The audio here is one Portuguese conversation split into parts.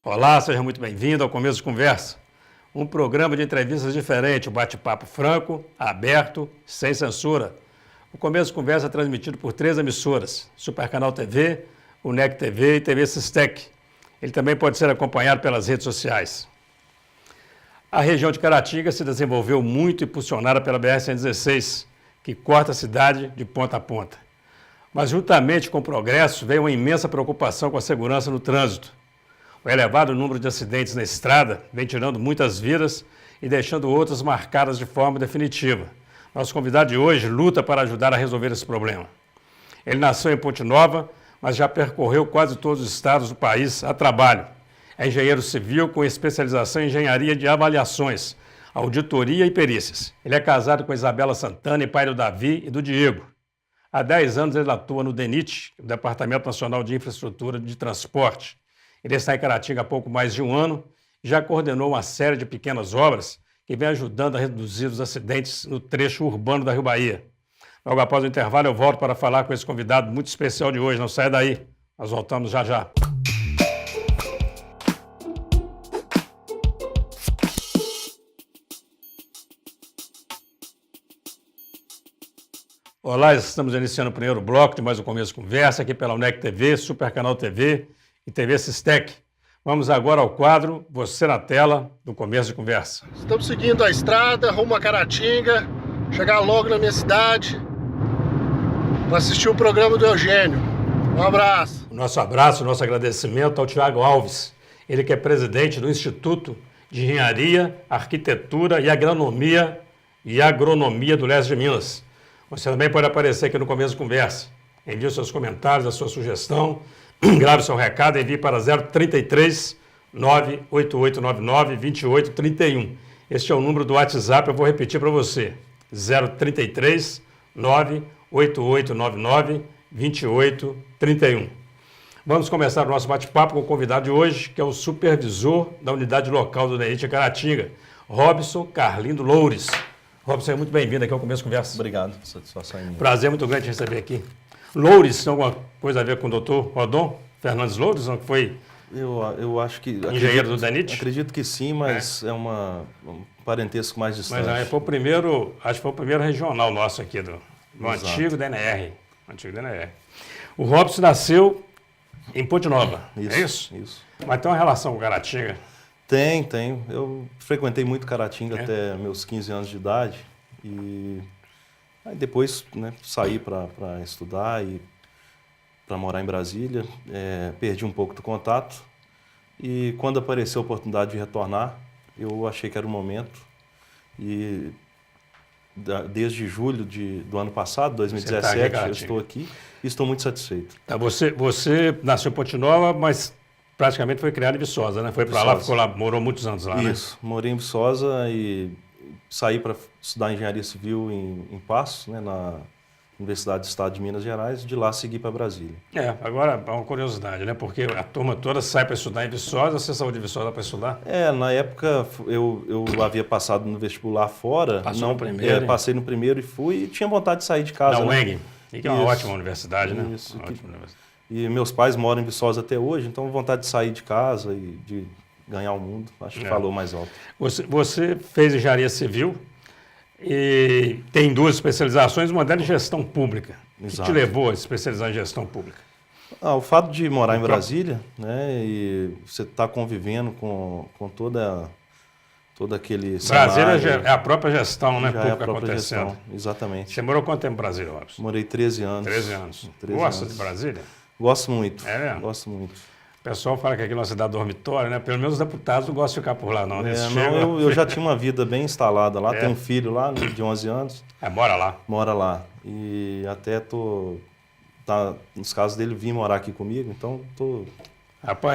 Olá, seja muito bem-vindo ao Começo de Conversa, um programa de entrevistas diferente, um bate-papo franco, aberto, sem censura. O Começo de Conversa é transmitido por 3 emissoras, Supercanal TV, UNEC TV e TV Sistec. Ele também pode ser acompanhado pelas redes sociais. A região de Caratinga se desenvolveu muito impulsionada pela BR-116, que corta a cidade de ponta a ponta. Mas juntamente com o progresso veio uma imensa preocupação com a segurança no trânsito. O elevado número de acidentes na estrada vem tirando muitas vidas e deixando outras marcadas de forma definitiva. Nosso convidado de hoje luta para ajudar a resolver esse problema. Ele nasceu em Ponte Nova, mas já percorreu quase todos os estados do país a trabalho. É engenheiro civil com especialização em engenharia de avaliações, auditoria e perícias. Ele é casado com Isabela Santana e pai do Davi e do Diego. Há 10 anos ele atua no DENIT, o Departamento Nacional de Infraestrutura de Transporte. Ele está em Caratinga há pouco mais de um ano e já coordenou uma série de pequenas obras que vem ajudando a reduzir os acidentes no trecho urbano da Rio Bahia. Logo após o intervalo eu volto para falar com esse convidado muito especial de hoje. Não saia daí, nós voltamos já já. Olá, estamos iniciando o primeiro bloco de mais um Começo de Conversa aqui pela UNEC TV, Supercanal TV e TV Sistec. Vamos agora ao quadro Você na Tela, do Começo de Conversa. Estamos seguindo a estrada, rumo a Caratinga, chegar logo na minha cidade para assistir o programa do Eugênio. Um abraço. O nosso abraço, o nosso agradecimento ao Tiago Alves, ele que é presidente do Instituto de Engenharia, Arquitetura e Agronomia do Leste de Minas. Você também pode aparecer aqui no Começo de Conversa. Envie os seus comentários, a sua sugestão, grave seu recado e envie para 033 98899 2831. Este é o número do WhatsApp, eu vou repetir para você. 033 98899 2831. Vamos começar o nosso bate-papo com o convidado de hoje, que é o supervisor da unidade local do DENIT Caratinga, Robson Carlindo Loures. Robson, é muito bem-vindo aqui ao Começo de Conversa. Obrigado, satisfação em mim. Prazer muito grande te receber aqui. Loures, tem alguma coisa a ver com o doutor Rodon Fernandes Loures? Não foi eu acho que... engenheiro do DENIT? Acredito que sim, mas é um parentesco mais distante. Mas foi o primeiro, acho que foi o primeiro regional nosso aqui, do Exato. antigo DNR. O Robson nasceu em Ponte Nova, é isso? Isso. Mas tem uma relação com Caratinga? Tenho. Eu frequentei muito Caratinga até meus 15 anos de idade e aí depois saí para estudar e para morar em Brasília. Perdi um pouco do contato e quando apareceu a oportunidade de retornar, eu achei que era o momento e desde julho do ano passado, 2017, eu estou aqui e estou muito satisfeito. Tá, você nasceu em Ponte Nova, mas praticamente foi criado em Viçosa, né? Foi para lá, ficou lá, morou muitos anos lá, Isso, morei em Viçosa e saí para estudar engenharia civil em Passos, na Universidade do Estado de Minas Gerais, de lá segui para Brasília. Agora é uma curiosidade, né? Porque a turma toda sai para estudar em Viçosa, você saiu de Viçosa para estudar? Na época eu havia passado no vestibular fora. Passou no primeiro? Passei no primeiro e fui e tinha vontade de sair de casa. Na UENG, que é uma ótima universidade, né? Isso. Ótima universidade. E meus pais moram em Viçosa até hoje, então vontade de sair de casa e de ganhar o mundo, acho que falou mais alto. Você fez engenharia civil e tem 2 especializações, uma delas em gestão pública. Exato. O que te levou a especializar em gestão pública? O fato de morar em Brasília, e você está convivendo com todo aquele Brasília cenário, é a própria gestão, né, já pública é a própria acontecendo. gestão, exatamente. Você morou quanto tempo em Brasília, Robson? Morei 13 anos. 13 anos. 13 Gosta anos. de Brasília? Gosto muito. É mesmo? Gosto muito. O pessoal fala que aqui é uma cidade dormitória, né? Pelo menos os deputados não gostam de ficar por lá, não. Eu já tinha uma vida bem instalada lá, tenho um filho lá de 11 anos. Mora lá. Mora lá. E até nos casos dele, vim morar aqui comigo, então estou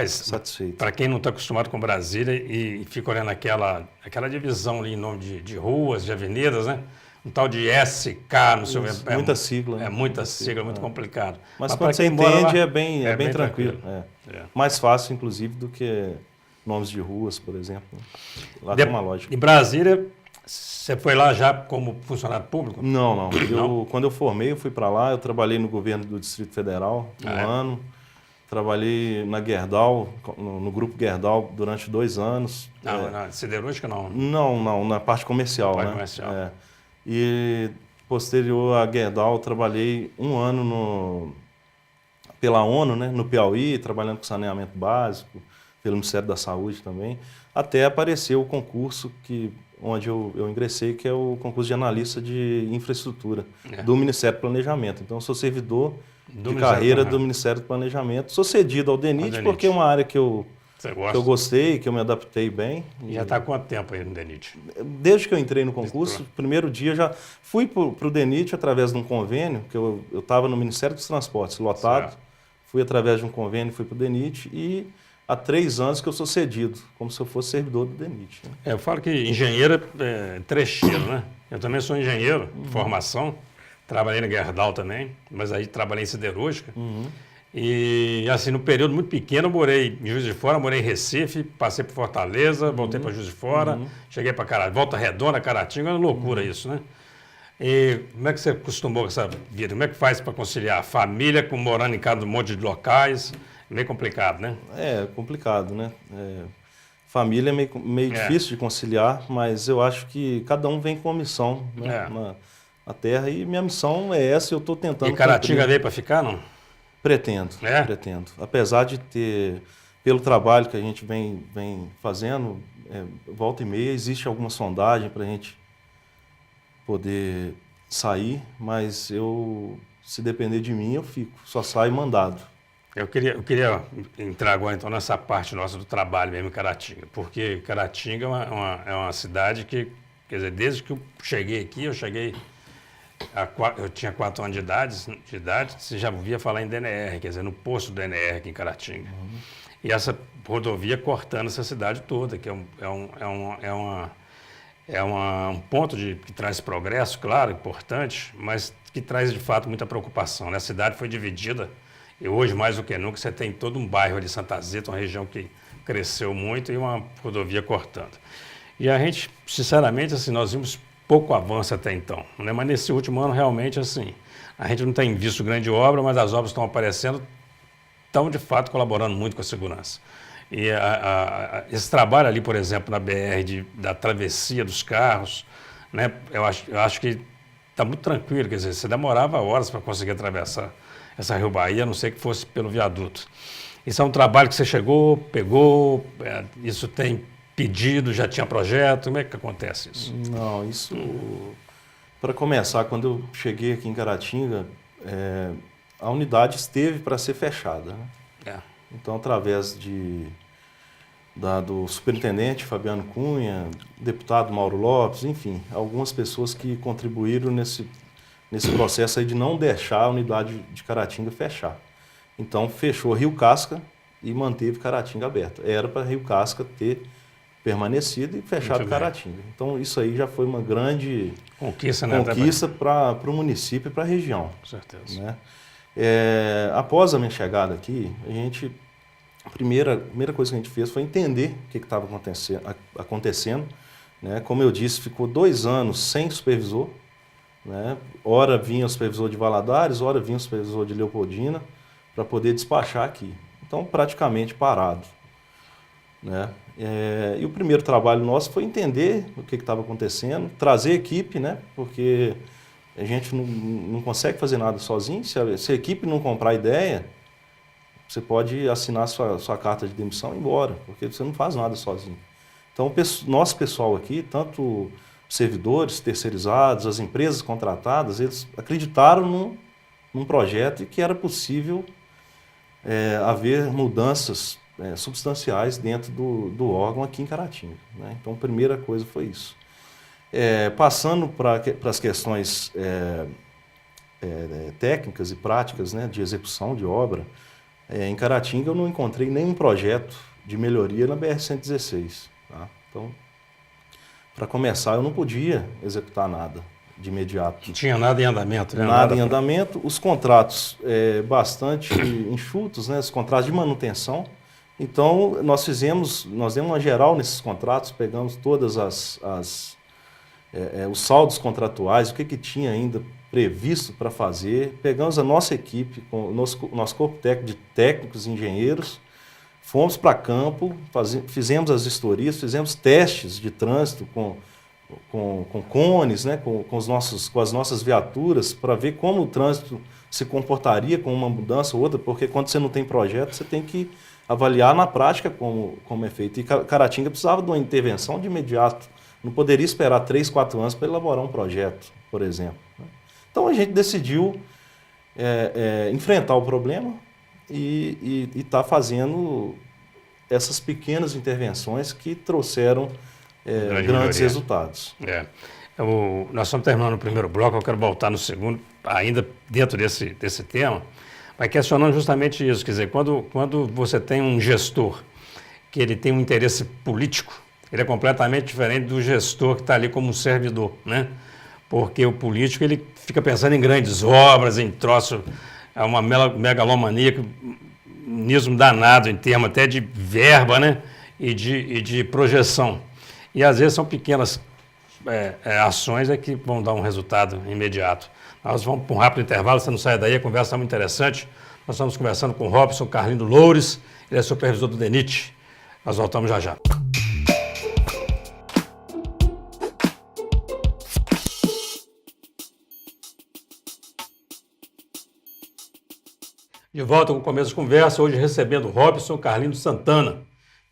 satisfeito. Para quem não está acostumado com Brasília e fica olhando aquela divisão ali em nome de ruas, de avenidas, né? Um tal de SK, não sei o que. Muita sigla. Muita sigla, muito complicado. Mas quando você entende, é bem tranquilo. Mais fácil, inclusive, do que nomes de ruas, por exemplo. Lá tem uma lógica. Em Brasília, você foi lá já como funcionário público? Não. Quando eu formei, eu fui para lá, eu trabalhei no governo do Distrito Federal um ano. Trabalhei na Gerdau, no grupo Gerdau, durante 2 anos. Não, na siderúrgica não. Não, na parte comercial. Parte né? comercial. E posterior à Gerdau, trabalhei 1 ano pela ONU, né? No Piauí, trabalhando com saneamento básico, pelo Ministério da Saúde também, até apareceu o concurso onde eu ingressei, que é o concurso de analista de infraestrutura do Ministério do Planejamento. Então, eu sou servidor de carreira do Ministério do Planejamento. Sou cedido ao DENIT, porque é uma área que eu gostei, que eu me adaptei bem. E já está há quanto tempo aí no DENIT? Desde que eu entrei no concurso, primeiro dia já fui para o DENIT através de um convênio, que eu estava no Ministério dos Transportes, lotado. Certo. Fui através de um convênio, fui para o DENIT e há 3 anos que eu sou cedido, como se eu fosse servidor do DENIT. Né? Eu falo que engenheiro é trecheiro, né? Eu também sou engenheiro de formação. Trabalhei na Gerdau também, mas aí trabalhei em siderúrgica. E, assim, no período muito pequeno, eu morei em Juiz de Fora, morei em Recife, passei por Fortaleza, voltei para Juiz de Fora, cheguei para Volta Redonda, Caratinga, é uma loucura isso, né? E como é que você acostumou com essa vida? Como é que faz para conciliar a família com morando em cada um monte de locais? Meio complicado, né? É complicado, né? Família é meio difícil de conciliar, mas eu acho que cada um vem com uma missão, né? Na terra, e minha missão é essa, eu estou tentando. E Caratinga veio para ficar, não? Pretendo. Apesar de ter, pelo trabalho que a gente vem fazendo, volta e meia, existe alguma sondagem para a gente poder sair, mas se depender de mim, eu fico, só saio mandado. Eu queria entrar agora então nessa parte nossa do trabalho mesmo em Caratinga, porque Caratinga é uma cidade que, quer dizer, desde que eu cheguei aqui, eu tinha 4 anos de idade, você já ouvia falar em DNR, quer dizer, no posto do DNR aqui em Caratinga. E essa rodovia cortando essa cidade toda, que é um ponto que traz progresso, claro, importante, mas que traz de fato muita preocupação, né? A cidade foi dividida e hoje, mais do que nunca, você tem todo um bairro ali, Santa Zeta, uma região que cresceu muito e uma rodovia cortando. E a gente, sinceramente, assim, nós vimos pouco avanço até então, né? Mas nesse último ano, realmente, assim, a gente não tem visto grande obra, mas as obras estão aparecendo, estão de fato colaborando muito com a segurança. E esse trabalho ali, por exemplo, na BR, da travessia dos carros, né? Eu acho que está muito tranquilo, quer dizer, você demorava horas para conseguir atravessar essa Rio Bahia, a não ser que fosse pelo viaduto. Isso é um trabalho que você chegou, pegou, isso tem pedido, já tinha projeto, como é que acontece isso? Não, isso, para começar, quando eu cheguei aqui em Caratinga, a unidade esteve para ser fechada, né? Então, através do superintendente Fabiano Cunha, deputado Mauro Lopes, enfim, algumas pessoas que contribuíram nesse processo aí de não deixar a unidade de Caratinga fechar. Então, fechou Rio Casca e manteve Caratinga aberta. Era para Rio Casca ter permanecido e fechado Caratinga. Então, isso aí já foi uma grande conquista para o município e para a região. Com certeza. Né? Após a minha chegada aqui, a primeira coisa que a gente fez foi entender o que estava acontecendo. Né? Como eu disse, ficou 2 anos sem supervisor. Né? Ora vinha o supervisor de Valadares, ora vinha o supervisor de Leopoldina, para poder despachar aqui. Então, praticamente parado. Né? E o primeiro trabalho nosso foi entender o que estava acontecendo, trazer equipe, né? Porque a gente não consegue fazer nada sozinho. Se a equipe não comprar ideia, você pode assinar sua carta de demissão e ir embora, porque você não faz nada sozinho. Então, nosso pessoal aqui, tanto servidores terceirizados, as empresas contratadas, eles acreditaram num projeto e que era possível haver mudanças substanciais dentro do órgão aqui em Caratinga. Né? Então, a primeira coisa foi isso. Passando para as questões técnicas e práticas, né, de execução de obra, em Caratinga eu não encontrei nenhum projeto de melhoria na BR-116. Tá? Então, para começar, eu não podia executar nada de imediato. Não tinha nada em andamento, né? Nada em andamento. Os contratos bastante enxutos, né? Os contratos de manutenção. Então, nós demos uma geral nesses contratos, pegamos todas os saldos contratuais, o que tinha ainda previsto para fazer, pegamos a nossa equipe, com o nosso corpo técnico de técnicos e engenheiros, fomos para campo, fizemos as vistorias, fizemos testes de trânsito com cones, né, com as nossas viaturas, para ver como o trânsito se comportaria com uma mudança ou outra, porque quando você não tem projeto, você tem que avaliar na prática como é feito. E Caratinga precisava de uma intervenção de imediato. Não poderia esperar 3, 4 anos para elaborar um projeto, por exemplo. Então a gente decidiu enfrentar o problema e está fazendo essas pequenas intervenções que trouxeram grandes resultados. Nós estamos terminando o primeiro bloco, eu quero voltar no segundo, ainda dentro desse tema, mas questionando justamente isso, quer dizer, quando você tem um gestor que ele tem um interesse político, ele é completamente diferente do gestor que está ali como um servidor, né? Porque o político ele fica pensando em grandes obras, em troço, é uma megalomania, nismo danado em termos até de verba, né? E de projeção. E às vezes são pequenas ações que vão dar um resultado imediato. Nós vamos para um rápido intervalo, você não sai daí, a conversa está muito interessante. Nós estamos conversando com o Robson Carlindo Loures, ele é supervisor do DENIT. Nós voltamos já já. De volta com o Começo de Conversa, hoje recebendo o Robson Carlindo Santana,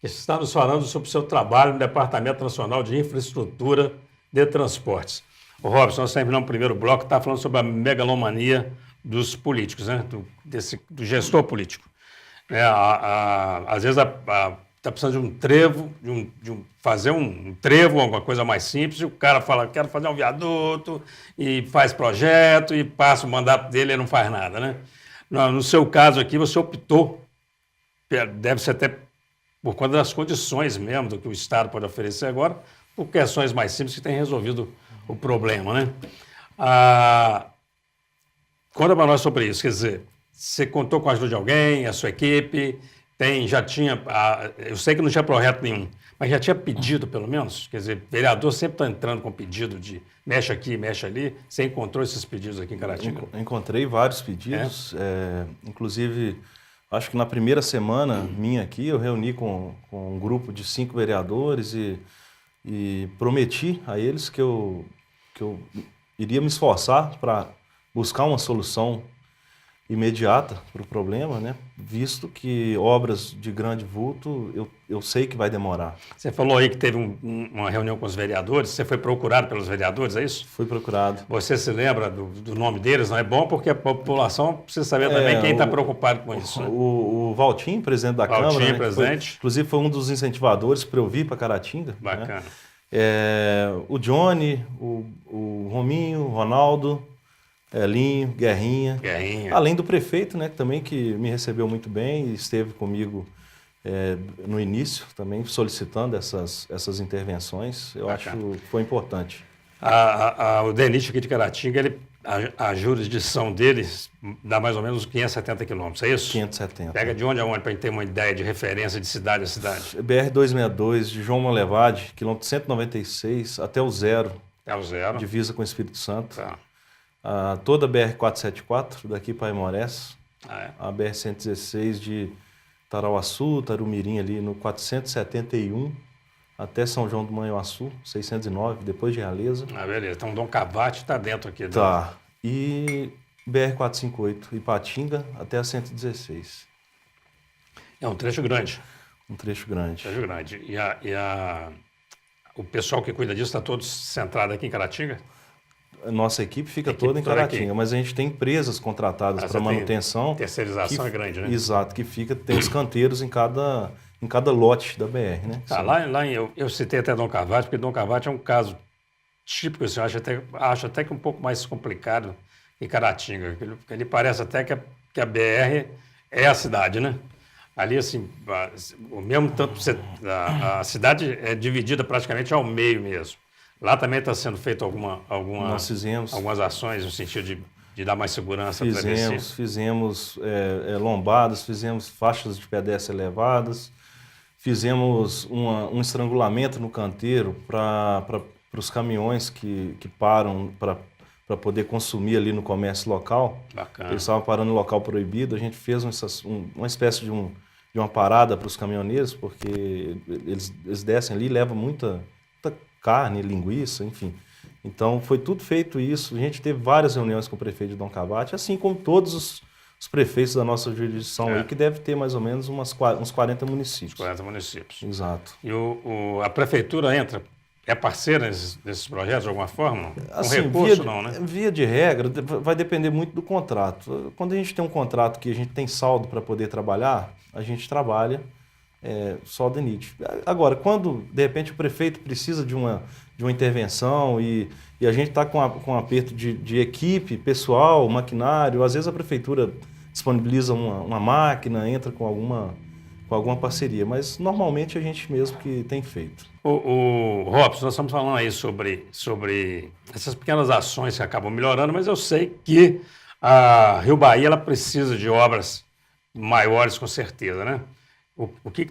que está nos falando sobre o seu trabalho no Departamento Nacional de Infraestrutura de Transportes. O Robson, nós terminamos o primeiro bloco, está falando sobre a megalomania dos políticos, né? do gestor político. Às vezes está precisando de um trevo, fazer um trevo, alguma coisa mais simples, e o cara fala, quero fazer um viaduto, e faz projeto, e passa o mandato dele e não faz nada, né? No seu caso aqui, você optou, deve ser até por conta das condições mesmo do que o Estado pode oferecer agora, por questões mais simples que têm resolvido o problema, né? Conta para nós sobre isso, quer dizer, você contou com a ajuda de alguém, a sua equipe, já tinha, eu sei que não tinha projeto nenhum, mas já tinha pedido pelo menos? Quer dizer, vereador sempre está entrando com pedido de mexe aqui, mexe ali. Você encontrou esses pedidos aqui em Caratinga? Encontrei vários pedidos, inclusive, acho que na primeira semana minha aqui, eu reuni com um grupo de 5 vereadores e prometi a eles que eu iria me esforçar para buscar uma solução imediata para o problema, né? Visto que obras de grande vulto eu sei que vai demorar. Você falou aí que teve uma reunião com os vereadores, você foi procurado pelos vereadores, é isso? Fui procurado. Você se lembra do nome deles? Não é bom porque a população precisa saber também quem está preocupado com isso. Né? O Valtim, presidente da Câmara, né, presidente. Inclusive foi um dos incentivadores para eu vir para Caratinga. Bacana. Né? O Johnny, o Rominho, o Ronaldo, Elinho, Guerrinha. Além do prefeito, né, também que me recebeu muito bem e esteve comigo no início também solicitando essas intervenções. Eu acho que foi importante. O DENIT aqui de Caratinga, a jurisdição deles dá mais ou menos 570 quilômetros, é isso? 570. Pega de onde a onde para a gente ter uma ideia de referência de cidade a cidade? BR-262, de João Molevade, quilômetro 196 até o zero. Até o zero. Divisa com o Espírito Santo. Tá. Toda a BR-474, daqui para Aimorés. A BR-116 de Tarauaçu, Tarumirim, ali no 471, até São João do Manhuaçu, 609, depois de Realeza. Beleza. Então, Dom Cavate está dentro aqui. Tá. E BR-458, Ipatinga, até a 116. É um trecho grande. Um trecho grande. O pessoal que cuida disso está todo centrado aqui em Caratinga? A nossa equipe fica toda em Caratinga, mas a gente tem empresas contratadas para manutenção. Terceirização é grande, né? Exato, que tem os canteiros em cada lote da BR, né? Eu citei até Dom Cavate, porque Dom Cavate é um caso típico, assim, eu acho até que um pouco mais complicado que Caratinga. Ele parece até que a BR é a cidade, né? Ali, assim, o mesmo tanto, a cidade é dividida praticamente ao meio mesmo. Lá também está sendo feito algumas ações no sentido de dar mais segurança para travessia. Fizemos lombadas, fizemos faixas de pedestre elevadas, fizemos um estrangulamento no canteiro para os caminhões que param para para poder consumir ali no comércio local. Bacana. Eles estavam parando no local proibido, a gente fez uma espécie de uma parada para os caminhoneiros, porque eles descem ali e levam muita carne, linguiça, enfim. Então, foi tudo feito isso. A gente teve várias reuniões com o prefeito de Dom Cabate, assim como todos os prefeitos da nossa jurisdição aí, que deve ter mais ou menos uns 40 municípios. 40 municípios. Exato. E a prefeitura é parceira desses projetos de alguma forma? Com Assim, recurso não, né? Via de regra, vai depender muito do contrato. Quando a gente tem um contrato que a gente tem saldo para poder trabalhar, a gente trabalha saldo nítido. Agora, quando de repente o prefeito precisa de uma intervenção e a gente está com um aperto de equipe, pessoal, maquinário, às vezes a prefeitura disponibiliza uma máquina, entra com alguma parceria, mas normalmente a gente mesmo que tem feito. O Robson, nós estamos falando aí sobre essas pequenas ações que acabam melhorando, mas eu sei que a Rio Bahia ela precisa de obras maiores com certeza, né? O que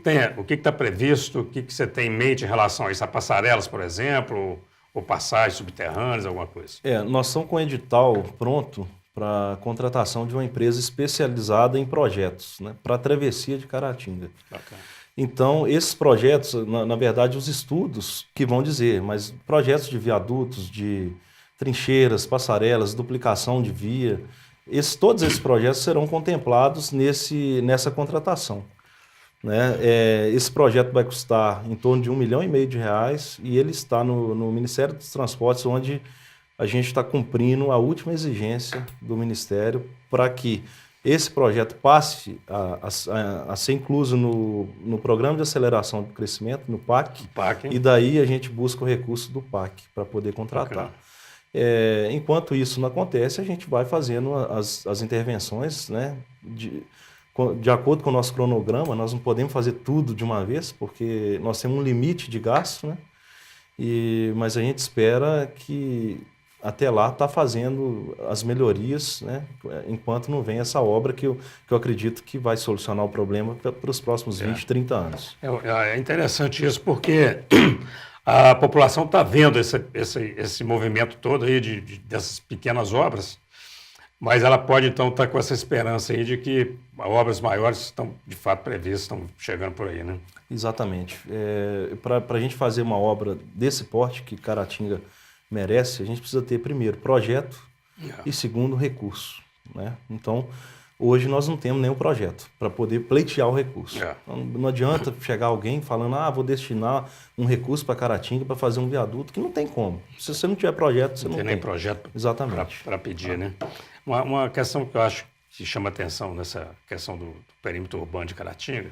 está previsto, o que você tem em mente em relação a isso? A passarelas, por exemplo, ou passagens subterrâneas, alguma coisa? Nós estamos com o edital pronto para contratação de uma empresa especializada em projetos, né, para a travessia de Caratinga. Bacana. Então, esses projetos, na verdade, os estudos que vão dizer, mas projetos de viadutos, de trincheiras, passarelas, duplicação de via, todos esses projetos serão contemplados nessa contratação. Né? Esse projeto vai custar em torno de R$1,5 milhão e ele está no Ministério dos Transportes, onde a gente está cumprindo a última exigência do Ministério para que esse projeto passe a ser incluso no Programa de Aceleração do Crescimento, no PAC, e daí a gente busca o recurso do PAC para poder contratar. Enquanto isso não acontece, a gente vai fazendo as intervenções, né, de acordo com o nosso cronograma. Nós não podemos fazer tudo de uma vez, porque nós temos um limite de gasto, né? Mas a gente espera que até lá está fazendo as melhorias, né? Enquanto não vem essa obra que eu acredito que vai solucionar o problema para os próximos 20, 30 anos. É interessante isso, porque a população está vendo esse movimento todo aí dessas pequenas obras, mas ela pode, então, estar com essa esperança aí de que obras maiores estão, de fato, previstas, estão chegando por aí, né? Exatamente. Para a gente fazer uma obra desse porte que Caratinga merece, a gente precisa ter, primeiro, projeto e, segundo, recurso, né? Então, hoje nós não temos nenhum projeto para poder pleitear o recurso. Então, não adianta chegar alguém falando, vou destinar um recurso para Caratinga para fazer um viaduto, que não tem como. Se você não tiver projeto, você não tem. Nem projeto para pedir, né? Uma questão que eu acho que chama atenção nessa questão do perímetro urbano de Caratinga,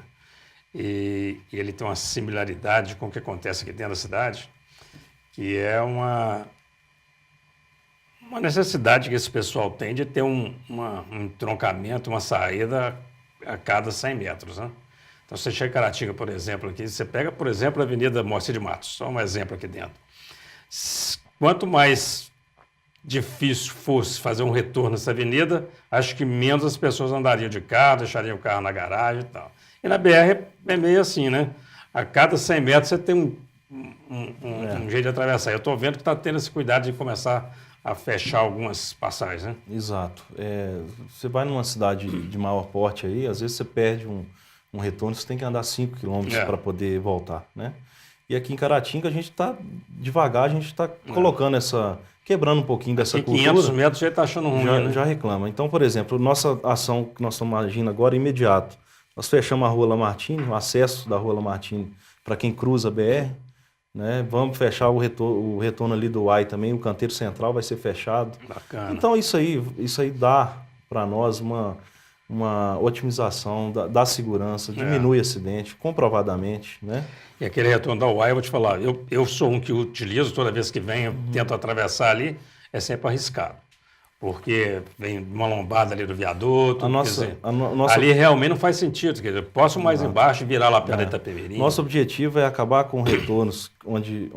e ele tem uma similaridade com o que acontece aqui dentro da cidade, que é uma necessidade que esse pessoal tem de ter um entroncamento, uma saída a cada 100 metros, né? Então, você chega em Caratinga, por exemplo, aqui, você pega, por exemplo, a Avenida Moacir de Matos, só um exemplo aqui dentro. Quanto mais difícil fosse fazer um retorno nessa avenida, acho que menos as pessoas andariam de carro, deixariam o carro na garagem e tal. E na BR é meio assim, né? A cada 100 metros você tem um jeito de atravessar. Eu estou vendo que está tendo esse cuidado de começar a fechar algumas passagens, né? Exato. Você vai numa cidade de maior porte aí, às vezes você perde um retorno, você tem que andar 5 quilômetros para poder voltar, né? E aqui em Caratinga a gente está devagar, a gente está colocando quebrando um pouquinho dessa cultura. 500 metros já está achando ruim, né? Já reclama. Então, por exemplo, nossa ação que nós estamos agindo agora, imediato, nós fechamos a Rua Lamartine, o acesso da Rua Lamartine para quem cruza a BR, né? Vamos fechar o retorno ali do Uai também, o canteiro central vai ser fechado. Bacana. Então, isso aí dá para nós uma otimização da segurança, diminui acidente, comprovadamente, né? E aquele retorno da UAI, eu vou te falar, eu sou um que utilizo, toda vez que venho, tento atravessar ali, é sempre arriscado. Porque vem uma lombada ali do viaduto, ali realmente não faz sentido, quer dizer, posso mais embaixo e virar lá perto da Itapemirim. Nosso objetivo é acabar com retornos onde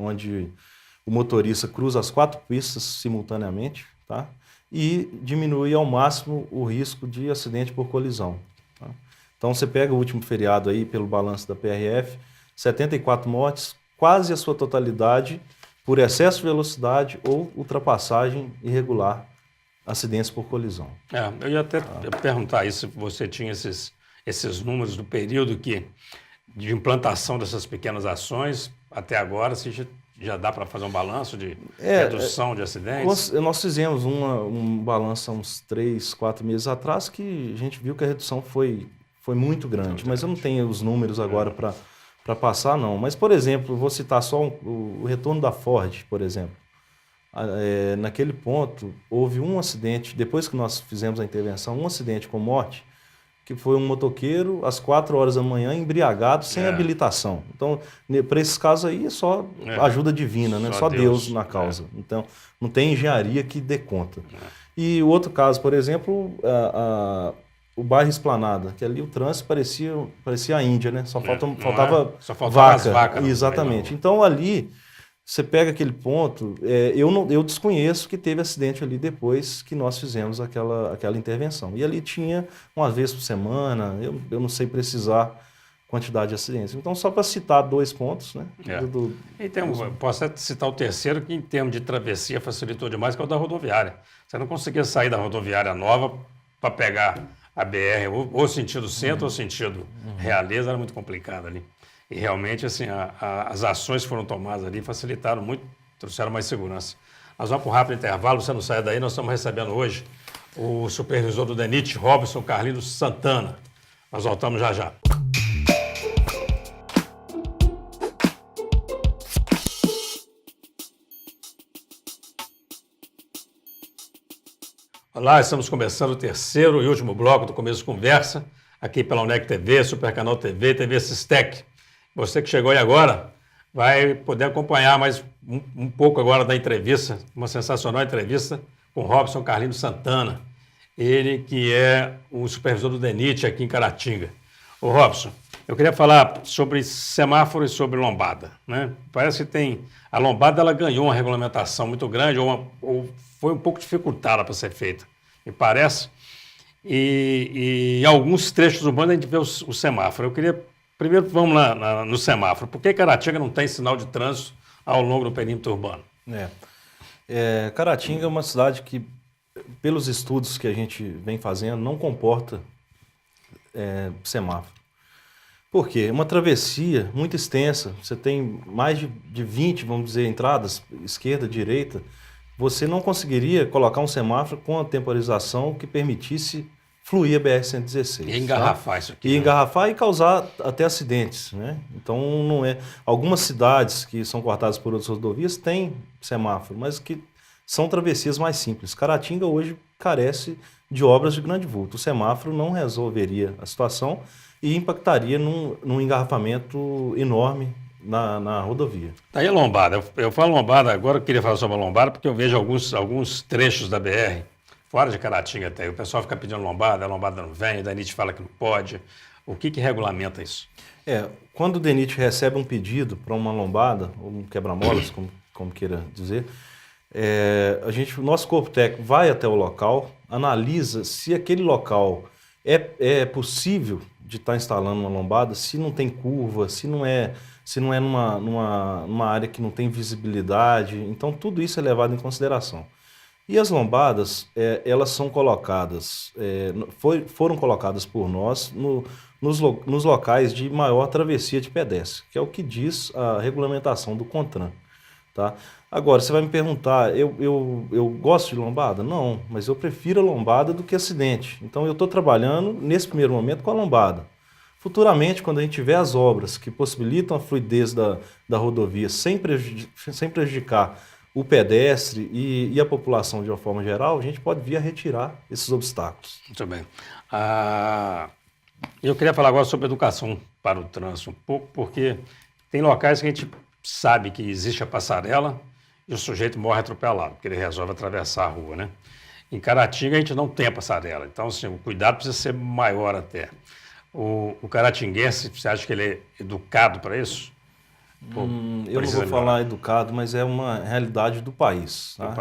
o motorista cruza as 4 pistas simultaneamente, tá? E diminuir ao máximo o risco de acidente por colisão. Tá? Então, você pega o último feriado aí, pelo balanço da PRF, 74 mortes, quase a sua totalidade por excesso de velocidade ou ultrapassagem irregular, acidentes por colisão. Eu ia até perguntar isso, se você tinha esses números do período de implantação dessas pequenas ações até agora, se já dá para fazer um balanço de redução de acidentes? Nós fizemos um balanço há uns 3, 4 meses atrás que a gente viu que a redução foi muito grande, mas eu não tenho os números agora para passar, não. Mas, por exemplo, vou citar só o retorno da Ford, por exemplo. Naquele ponto, houve um acidente, depois que nós fizemos a intervenção, um acidente com morte, que foi um motoqueiro às 4 horas da manhã, embriagado, sem habilitação. Então, para esses casos aí, é só ajuda divina, né? Só Deus na causa. Então, não tem engenharia que dê conta. E o outro caso, por exemplo, o bairro Esplanada, que ali o trânsito parecia a Índia, né? Só faltava as vacas. Exatamente. Então, ali, você pega aquele ponto, eu desconheço que teve acidente ali depois que nós fizemos aquela intervenção. E ali tinha uma vez por semana, eu não sei precisar quantidade de acidentes. Então, só para citar 2 pontos, né? Posso até citar o terceiro, que em termos de travessia facilitou demais, que é o da rodoviária. Você não conseguia sair da rodoviária nova para pegar a BR, ou sentido centro ou sentido Realeza, era muito complicado ali. E realmente, assim, as ações que foram tomadas ali facilitaram muito, trouxeram mais segurança. Nós vamos para um rápido intervalo, você não sai daí, nós estamos recebendo hoje o supervisor do DENIT, Robson Carlinhos Santana. Nós voltamos já já. Olá, estamos começando o terceiro e último bloco do Começo de Conversa, aqui pela UNEC TV, Supercanal TV, TV Sistec. Você que chegou aí agora vai poder acompanhar mais um pouco agora da entrevista, uma sensacional entrevista com Robson Carlinhos Santana, ele que é o supervisor do DENIT aqui em Caratinga. Ô Robson, eu queria falar sobre semáforo e sobre lombada, né? Parece que a lombada ela ganhou uma regulamentação muito grande ou foi um pouco dificultada para ser feita, me parece. E em alguns trechos urbanos a gente vê o semáforo. Eu queria, primeiro, vamos lá no semáforo. Por que Caratinga não tem sinal de trânsito ao longo do perímetro urbano? Caratinga é uma cidade que, pelos estudos que a gente vem fazendo, não comporta semáforo. Por quê? Uma travessia muito extensa, você tem mais de 20, vamos dizer, entradas, esquerda, direita, você não conseguiria colocar um semáforo com a temporização que permitisse fluir a BR-116. E engarrafar isso aqui. E engarrafar e causar até acidentes, né? Então, não é... Algumas cidades que são cortadas por outras rodovias têm semáforo, mas que são travessias mais simples. Caratinga hoje carece de obras de grande vulto. O semáforo não resolveria a situação e impactaria num engarrafamento enorme na rodovia. Daí a lombada. Eu falo lombada agora, eu queria falar sobre a lombada, porque eu vejo alguns trechos da BR, fora de Caratinga até, o pessoal fica pedindo lombada, a lombada não vem, o DENIT fala que não pode. O que regulamenta isso? Quando o DENIT recebe um pedido para uma lombada, ou um quebra-molas, como queira dizer, o nosso corpo técnico vai até o local, analisa se aquele local é possível de estar instalando uma lombada, se não tem curva, se não é numa área que não tem visibilidade. Então, tudo isso é levado em consideração. E as lombadas, elas são colocadas, foram colocadas por nós nos locais de maior travessia de pedestre, que é o que diz a regulamentação do CONTRAN. Tá? Agora, você vai me perguntar, eu gosto de lombada? Não, mas eu prefiro a lombada do que acidente. Então, eu estou trabalhando, nesse primeiro momento, com a lombada. Futuramente, quando a gente tiver as obras que possibilitam a fluidez da rodovia sem prejudicar o pedestre e a população de uma forma geral, a gente pode vir a retirar esses obstáculos. Muito bem. Eu queria falar agora sobre educação para o trânsito, um pouco, porque tem locais que a gente sabe que existe a passarela e o sujeito morre atropelado, porque ele resolve atravessar a rua, né? Em Caratinga a gente não tem a passarela, então assim, o cuidado precisa ser maior até. O caratinguense, você acha que ele é educado para isso? Eu não vou falar educado, mas é uma realidade do país. Tá?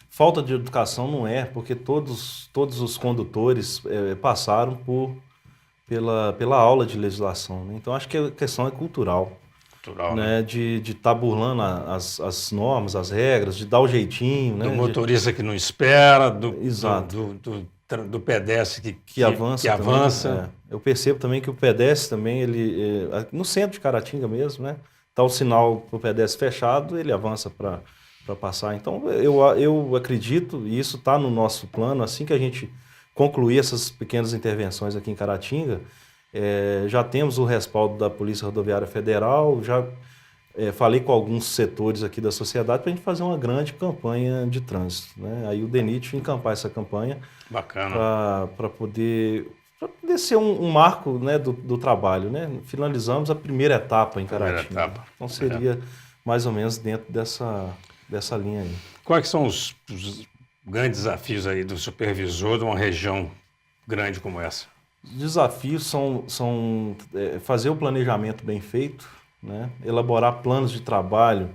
Falta de educação não é, porque todos os condutores passaram pela aula de legislação. Né? Então, acho que a questão é cultural. Natural, né? De estar burlando as normas, as regras, de dar o jeitinho, né? Do motorista que não espera, Exato. do pedestre Que avança que também, avança. Eu percebo também que o pedestre também, no centro de Caratinga mesmo, né? Tá o sinal para o pedestre fechado, ele avança para passar. Então, eu acredito, e isso está no nosso plano, assim que a gente concluir essas pequenas intervenções aqui em Caratinga, já temos o respaldo da Polícia Rodoviária Federal, já falei com alguns setores aqui da sociedade para a gente fazer uma grande campanha de trânsito, né? Aí o DENIT encampar essa campanha para poder ser um marco, né, do trabalho, né? Finalizamos a primeira etapa em Caratinga. Então seria mais ou menos dentro dessa linha aí. Quais são os grandes desafios aí do supervisor de uma região grande como essa? Os desafios são fazer o planejamento bem feito, né? Elaborar planos de trabalho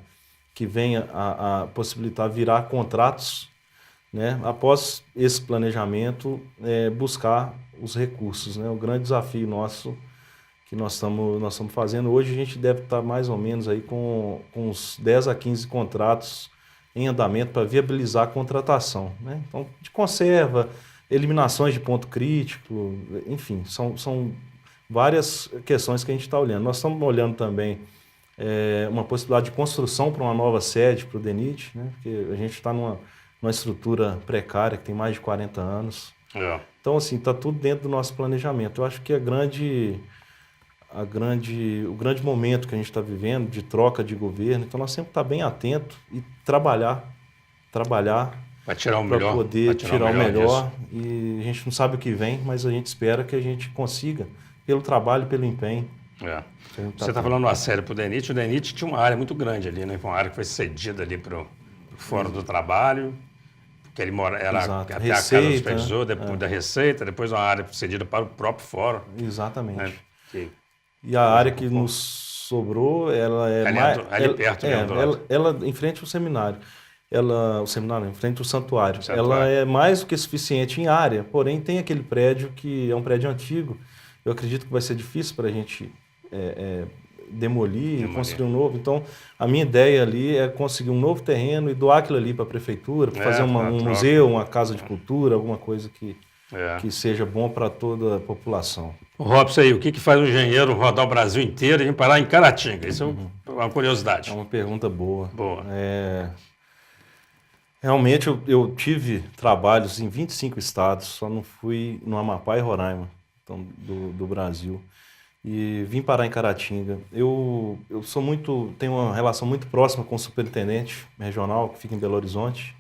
que venha a possibilitar virar contratos, né? Após esse planejamento, buscar os recursos, né? O grande desafio nosso que nós estamos fazendo hoje, a gente deve estar mais ou menos aí com uns 10 a 15 contratos em andamento para viabilizar a contratação, né? Então, de conserva, eliminações de ponto crítico, enfim, são várias questões que a gente está olhando. Nós estamos olhando também uma possibilidade de construção para uma nova sede para o DENIT, né? Porque a gente está numa estrutura precária que tem mais de 40 anos. Então, assim, está tudo dentro do nosso planejamento. Eu acho que o grande momento que a gente está vivendo de troca de governo, então nós sempre estar bem atento e trabalhar para tirar o melhor, poder tirar o melhor. E a gente não sabe o que vem, mas a gente espera que a gente consiga, pelo trabalho, pelo empenho. Você está falando uma série para o DENIT. O DENIT tinha uma área muito grande ali, né? Uma área que foi cedida ali para o Fórum do Trabalho, que ele era até Receita, a casa do supervisor, depois da Receita, depois uma área cedida para o próprio Fórum. Exatamente. Né? E a área que nos sobrou, ela é ali perto mesmo. Ela em frente ao seminário. O seminário, em frente ao santuário. Ela é mais do que suficiente em área, porém tem aquele prédio que é um prédio antigo. Eu acredito que vai ser difícil para a gente demolir e construir um novo. Então, a minha ideia ali é conseguir um novo terreno e doar aquilo ali para a prefeitura, para fazer um museu, uma casa de cultura, alguma coisa que seja bom para toda a população. Robson, aí, o que faz um engenheiro rodar o Brasil inteiro e vir parar em Caratinga? Isso é uma curiosidade. É uma pergunta boa. Realmente, eu tive trabalhos em 25 estados, só não fui no Amapá e Roraima, então, do Brasil. E vim parar em Caratinga. Eu tenho uma relação muito próxima com o superintendente regional, que fica em Belo Horizonte.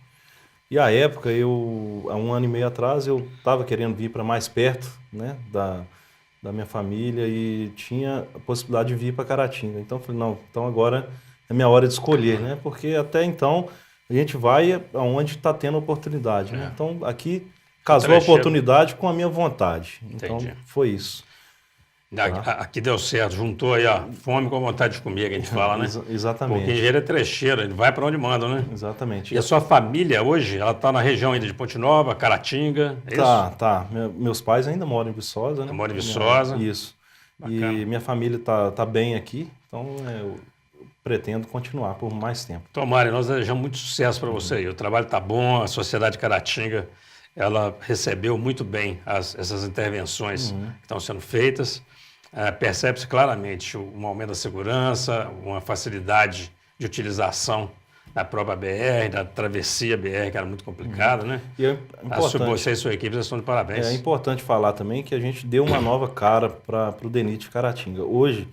E à época, há um ano e meio atrás, eu estava querendo vir para mais perto, né, da minha família e tinha a possibilidade de vir para Caratinga. Então, eu falei, não, então agora é minha hora de escolher, né? Porque até então a gente vai aonde está tendo oportunidade, né? Então, aqui casou a oportunidade com a minha vontade. Então, foi isso. Aqui deu certo, juntou aí a fome com a vontade de comer, que a gente fala, né? Exatamente. Porque engenheiro é trecheiro, ele vai para onde manda, né? Exatamente. E a sua família hoje, ela está na região ainda de Ponte Nova, Caratinga, é isso? Tá. Meus pais ainda moram em Viçosa, né? Moram em Viçosa. Isso. Bacana. E minha família tá bem aqui, então eu pretendo continuar por mais tempo. Tomara, nós desejamos muito sucesso para você aí. O trabalho está bom, a Sociedade Caratinga, ela recebeu muito bem essas intervenções que estão sendo feitas. Percebe-se claramente um aumento da segurança, uma facilidade de utilização da própria BR, da travessia BR, que era muito complicada, né? E é importante, você e sua equipe, vocês estão de parabéns. É importante falar também que a gente deu uma nova cara para o DENIT Caratinga. Hoje,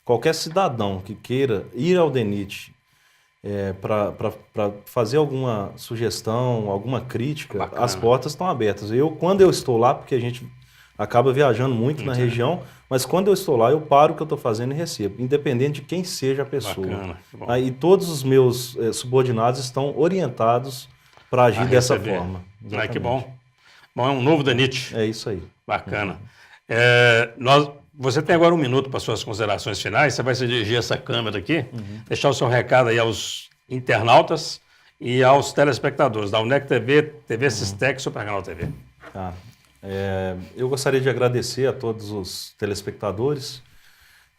qualquer cidadão que queira ir ao DENIT para fazer alguma sugestão, alguma crítica, as portas estão abertas. Quando eu estou lá, porque a gente acaba viajando muito na região, mas quando eu estou lá, eu paro o que eu estou fazendo e recebo, independente de quem seja a pessoa. Bacana, e todos os meus subordinados estão orientados para agir dessa forma. Que bom. Bom, é um novo DENIT. É isso aí. Bacana. Você tem agora um minuto para suas considerações finais. Você vai se dirigir a essa câmera aqui, deixar o seu recado aí aos internautas e aos telespectadores da UNEC TV, TV Sistec e Supercanal TV. Eu gostaria de agradecer a todos os telespectadores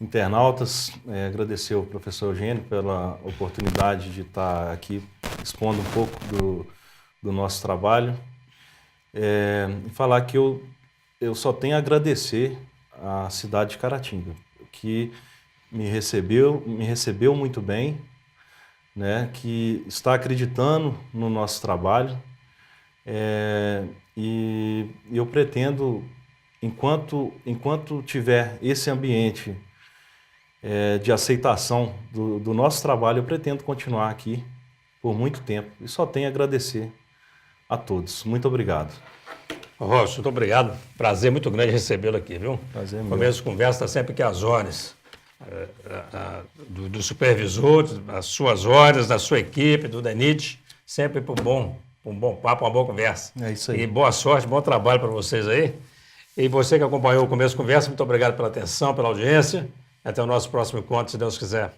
internautas, agradecer ao professor Eugênio pela oportunidade de estar aqui expondo um pouco do nosso trabalho. E falar que eu só tenho a agradecer à cidade de Caratinga, que me recebeu muito bem, né, que está acreditando no nosso trabalho, e eu pretendo, enquanto tiver esse ambiente de aceitação do nosso trabalho, eu pretendo continuar aqui por muito tempo, e só tenho a agradecer a todos. Muito obrigado. Robson, muito obrigado. Prazer muito grande recebê-lo aqui, viu? Prazer meu. Começo de conversa está sempre aqui às ordens do supervisor, das suas ordens, da sua equipe, do DENIT, sempre para um bom papo, uma boa conversa. É isso aí. E boa sorte, bom trabalho para vocês aí. E você que acompanhou o Começo de Conversa, muito obrigado pela atenção, pela audiência. Até o nosso próximo encontro, se Deus quiser.